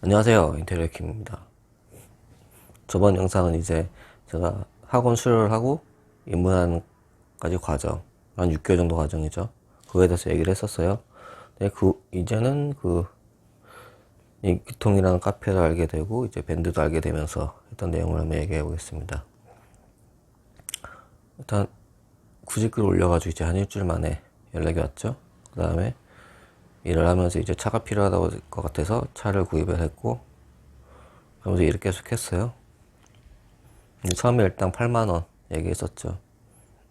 안녕하세요, 인테리어 킴입니다. 저번 영상은 이제 제가 학원 수료를 하고 입문하는까지 과정, 한 6개월 정도 과정이죠. 그거에 대해서 얘기를 했었어요. 근데 이제는 인기통이라는 카페를 알게 되고 이제 밴드도 알게 되면서 했던 내용을 한번 얘기해 보겠습니다. 일단 구직글 올려가지고 이제 한 일주일 만에 연락이 왔죠. 그 다음에 일을 하면서 이제 차가 필요하다고 것 같아서 차를 구입을 했고, 그러면서 일을 계속 했어요. 처음에 일단 8만원 얘기했었죠.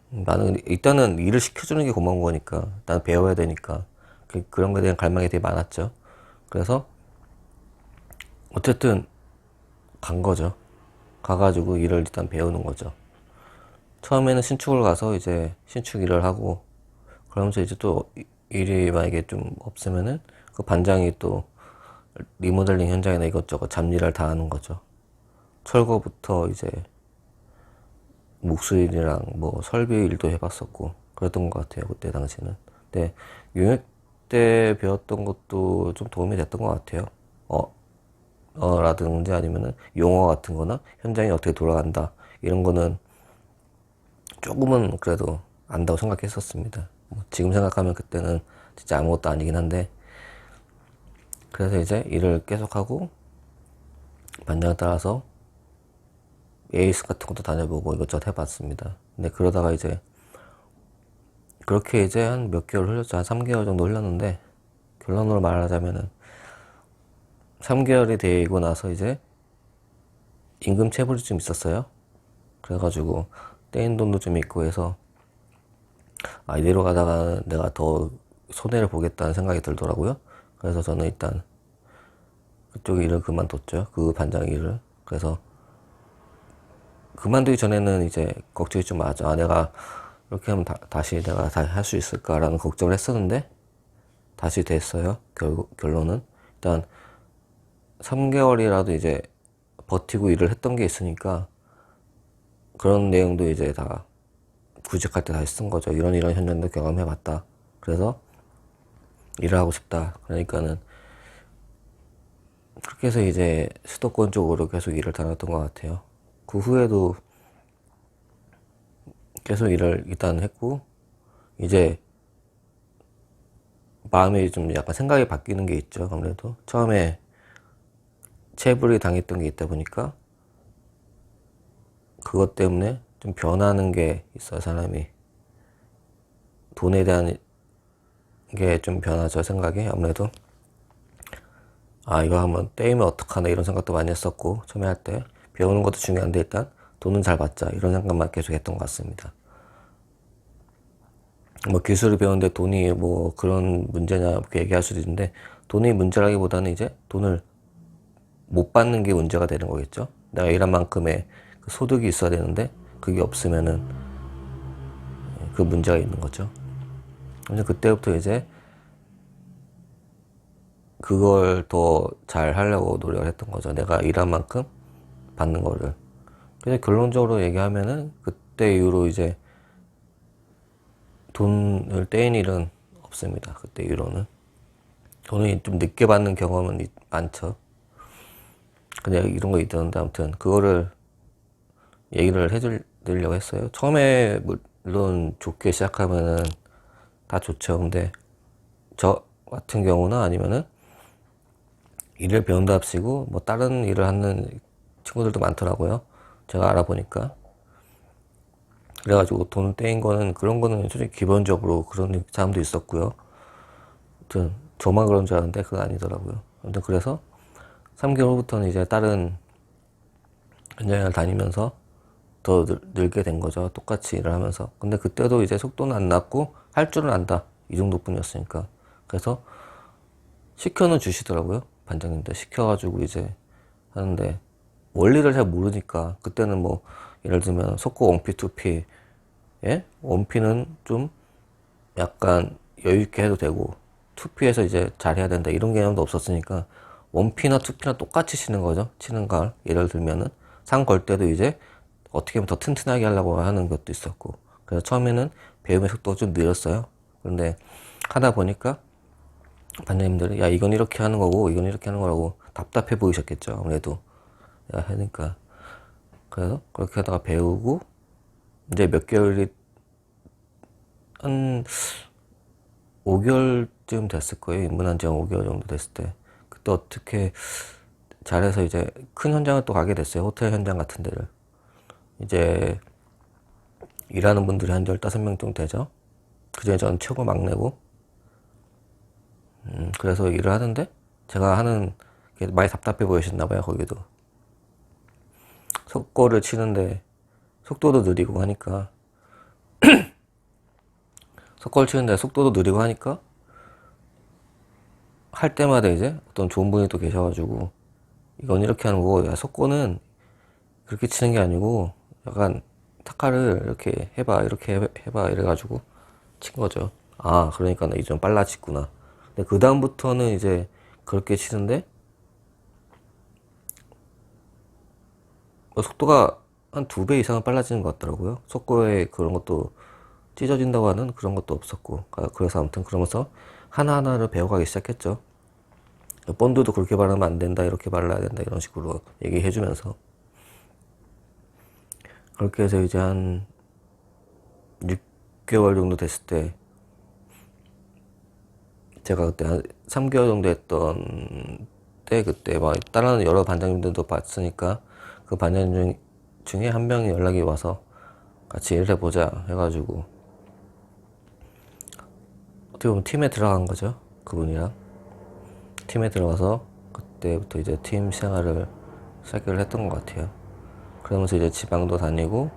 나는 일단은 일을 시켜주는 게 고마운 거니까, 일단 배워야 되니까 그런 거에 대한 갈망이 되게 많았죠. 그래서 어쨌든 간 거죠. 가가지고 일을 일단 배우는 거죠. 처음에는 신축을 가서 이제 신축 일을 하고, 그러면서 이제 또 일이 만약에 좀 없으면은 그 반장이 또 리모델링 현장이나 이것저것 잡일을 다 하는 거죠. 철거부터 이제 목수일이랑 뭐 설비 일도 해봤었고 그랬던 것 같아요, 그때 당시는. 근데 용역 때 배웠던 것도 좀 도움이 됐던 것 같아요. 라든지 아니면은 용어 같은 거나 현장이 어떻게 돌아간다 이런 거는 조금은 그래도 안다고 생각했었습니다. 뭐 지금 생각하면 그때는 진짜 아무것도 아니긴 한데, 그래서 이제 일을 계속하고 반장에 따라서 에이스 같은 것도 다녀보고 이것저것 해봤습니다. 근데 그러다가 이제 그렇게 이제 한 몇 개월 흘렸죠. 한 3개월 정도 흘렀는데, 결론으로 말하자면은 3개월이 되고 나서 이제 임금 체불이 좀 있었어요. 그래가지고 떼인 돈도 좀 있고 해서 이대로 가다가 내가 더 손해를 보겠다는 생각이 들더라고요. 그래서 저는 일단 그쪽 일을 그만뒀죠. 그 반장 일을. 그래서 그만두기 전에는 이제 걱정이 좀 많았죠. 내가 이렇게 하면 다시 내가 다시 할 수 있을까라는 걱정을 했었는데 다시 됐어요. 결론은 일단 3개월이라도 이제 버티고 일을 했던 게 있으니까 그런 내용도 이제 다 구직할 때 다시 쓴 거죠. 이런 현장도 경험해봤다. 그래서 일을 하고 싶다. 그러니까는 그렇게 해서 이제 수도권 쪽으로 계속 일을 다녔던 것 같아요. 그 후에도 계속 일을 일단 했고, 이제 마음이 좀 약간 생각이 바뀌는 게 있죠. 아무래도 처음에 체불이 당했던 게 있다 보니까 그것 때문에 좀 변하는 게 있어요. 사람이 돈에 대한 게 좀 변하죠. 생각이 아무래도 이거 한번 떼이면 어떡하나 이런 생각도 많이 했었고, 처음에 할 때 배우는 것도 중요한데 일단 돈은 잘 받자 이런 생각만 계속 했던 것 같습니다. 뭐 기술을 배우는데 돈이 뭐 그런 문제냐 이렇게 얘기할 수도 있는데, 돈이 문제라기보다는 이제 돈을 못 받는 게 문제가 되는 거겠죠. 내가 일한 만큼의 그 소득이 있어야 되는데 그게 없으면은 그 문제가 있는 거죠. 근데 그때부터 이제 그걸 더 잘 하려고 노력을 했던 거죠. 내가 일한 만큼 받는 거를. 그래서 결론적으로 얘기하면은 그때 이후로 이제 돈을 떼인 일은 없습니다. 그때 이후로는. 돈을 좀 늦게 받는 경험은 많죠. 근데 이런 거 있던데, 아무튼 그거를 얘기를 해드리려고 했어요. 처음에 물론 좋게 시작하면은 다 좋죠. 근데 저 같은 경우나 아니면은 일을 배운답시고 뭐 다른 일을 하는 친구들도 많더라고요. 제가 알아보니까. 그래가지고 돈 떼인 거는, 그런 거는 솔직히 기본적으로 그런 사람도 있었고요. 아무튼 저만 그런 줄 알았는데 그건 아니더라고요. 아무튼 그래서 3개월 후부터는 이제 다른 현장을 다니면서 더 늘게 된 거죠. 똑같이 일을 하면서. 근데 그때도 이제 속도는 안 났고 할 줄은 안다 이 정도뿐이었으니까. 그래서 시켜는 주시더라고요. 반장님들 시켜가지고 이제 하는데, 원리를 잘 모르니까 그때는 뭐 예를 들면 속고 원피 투피, 예? 원피는 좀 약간 여유 있게 해도 되고 투피에서 이제 잘해야 된다 이런 개념도 없었으니까 원피나 투피나 똑같이 치는 거죠. 치는 걸 예를 들면은 상 걸 때도 이제 어떻게 하면 더 튼튼하게 하려고 하는 것도 있었고, 그래서 처음에는 배움의 속도가 좀 느렸어요. 그런데 하다 보니까 반장님들이 야 이건 이렇게 하는 거고 이건 이렇게 하는 거라고 답답해 보이셨겠죠. 아무래도 내가 하니까. 그래서 그렇게 하다가 배우고 이제 몇 개월이 한 5개월쯤 됐을 거예요. 입문한 지 한 5개월 정도 됐을 때. 그때 어떻게 잘해서 이제 큰 현장을 또 가게 됐어요. 호텔 현장 같은 데를. 이제 일하는 분들이 한 15명 정도 되죠. 그중에 저는 최고 막내고. 그래서 일을 하는데 제가 하는 게 많이 답답해 보이셨나봐요. 거기도. 속고를 치는데 속도도 느리고 하니까 속고를 치는데 속도도 느리고 하니까 할 때마다 이제 어떤 좋은 분이 또 계셔가지고 이건 이렇게 하는 거고, 야, 속고는 그렇게 치는 게 아니고 약간 타카를 이렇게 해봐, 이렇게 해봐 이래가지고 친 거죠. 아, 그러니까 나 이제 좀 빨라졌구나. 근데 그 다음부터는 이제 그렇게 치는데 속도가 한 2배 이상은 빨라지는 것 같더라고요. 속고에 그런 것도 찢어진다고 하는 그런 것도 없었고. 그래서 아무튼 그러면서 하나하나를 배워가기 시작했죠. 본드도 그렇게 바르면 안 된다, 이렇게 발라야 된다, 이런 식으로 얘기해주면서. 그렇게 해서 이제 한 6개월 정도 됐을 때, 제가 그때 한 3개월 정도 했던 때, 그때 막 다른 여러 반장님들도 봤으니까 그 반장님 중에 한 명이 연락이 와서 같이 일을 해보자 해가지고 어떻게 보면 팀에 들어간 거죠. 그분이랑 팀에 들어가서 그때부터 이제 팀 생활을 시작을 했던 것 같아요. 그러면서 이제 지방도 다니고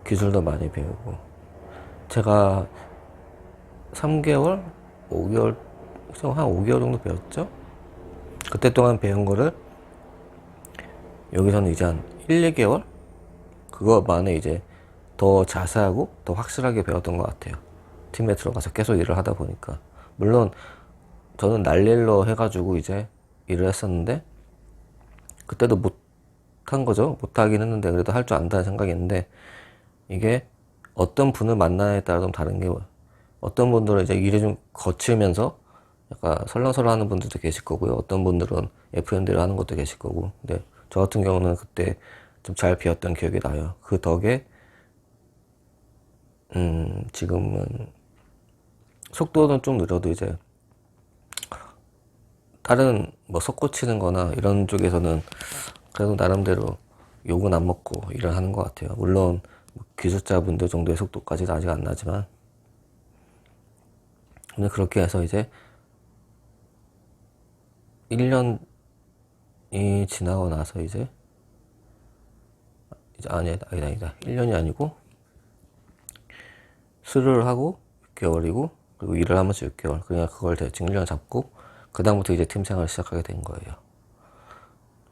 기술도 많이 배우고, 제가 3개월, 5개월, 한 5개월 정도 배웠죠. 그때 동안 배운 거를 여기서는 이제 한 1, 2개월? 그거만에 이제 더 자세하고 더 확실하게 배웠던 것 같아요. 팀에 들어가서 계속 일을 하다 보니까. 물론 저는 날일로 해가지고 이제 일을 했었는데 그때도 못한 거죠. 못하긴 했는데 그래도 할 줄 안다는 생각이 있는데, 이게 어떤 분을 만나냐에 따라 좀 다른 게, 어떤 분들은 이제 일이 좀 거치면서 약간 설렁설렁 하는 분들도 계실 거고요. 어떤 분들은 F&D를 하는 것도 계실 거고. 근데 저 같은 경우는 그때 좀 잘 배웠던 기억이 나요. 그 덕에 지금은 속도는 좀 느려도 이제 다른 뭐 속고치는 거나 이런 쪽에서는 그래도 나름대로 욕은 안 먹고 일을 하는 것 같아요. 물론 기술자분들 정도의 속도까지는 아직 안 나지만. 근데 그렇게 해서 이제 1년이 지나고 나서 이제 아니다. 1년이 아니고 수료를 하고 6개월이고 그리고 일을 하면서 6개월. 그냥 그걸 대충 1년 잡고 그다음부터 이제 팀 생활을 시작하게 된 거예요.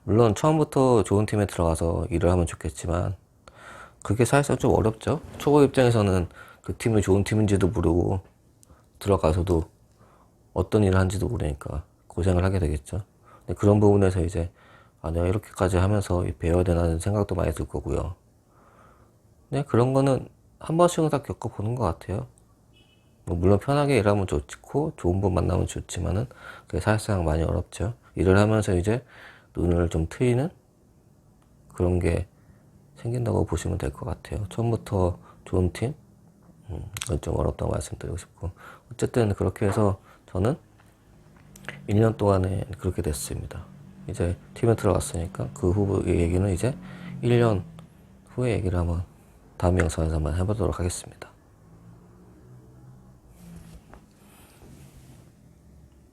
물론 처음부터 좋은 팀에 들어가서 일을 하면 좋겠지만 그게 사실상 좀 어렵죠. 초보 입장에서는 그 팀이 좋은 팀인지도 모르고 들어가서도 어떤 일을 하는지도 모르니까 고생을 하게 되겠죠. 근데 그런 부분에서 이제 내가 이렇게까지 하면서 배워야 되나는 생각도 많이 들 거고요. 네, 그런 거는 한 번씩은 다 겪어보는 것 같아요. 뭐 물론 편하게 일하면 좋고 좋은 분 만나면 좋지만은 그게 사실상 많이 어렵죠. 일을 하면서 이제 눈을 좀 트이는 그런 게 생긴다고 보시면 될 것 같아요. 처음부터 좋은 팀? 그건 좀 어렵다고 말씀드리고 싶고. 어쨌든 그렇게 해서 저는 1년 동안에 그렇게 됐습니다. 이제 팀에 들어갔으니까 그 후의 얘기는 이제 1년 후의 얘기를 한번 다음 영상에서 한번 해보도록 하겠습니다.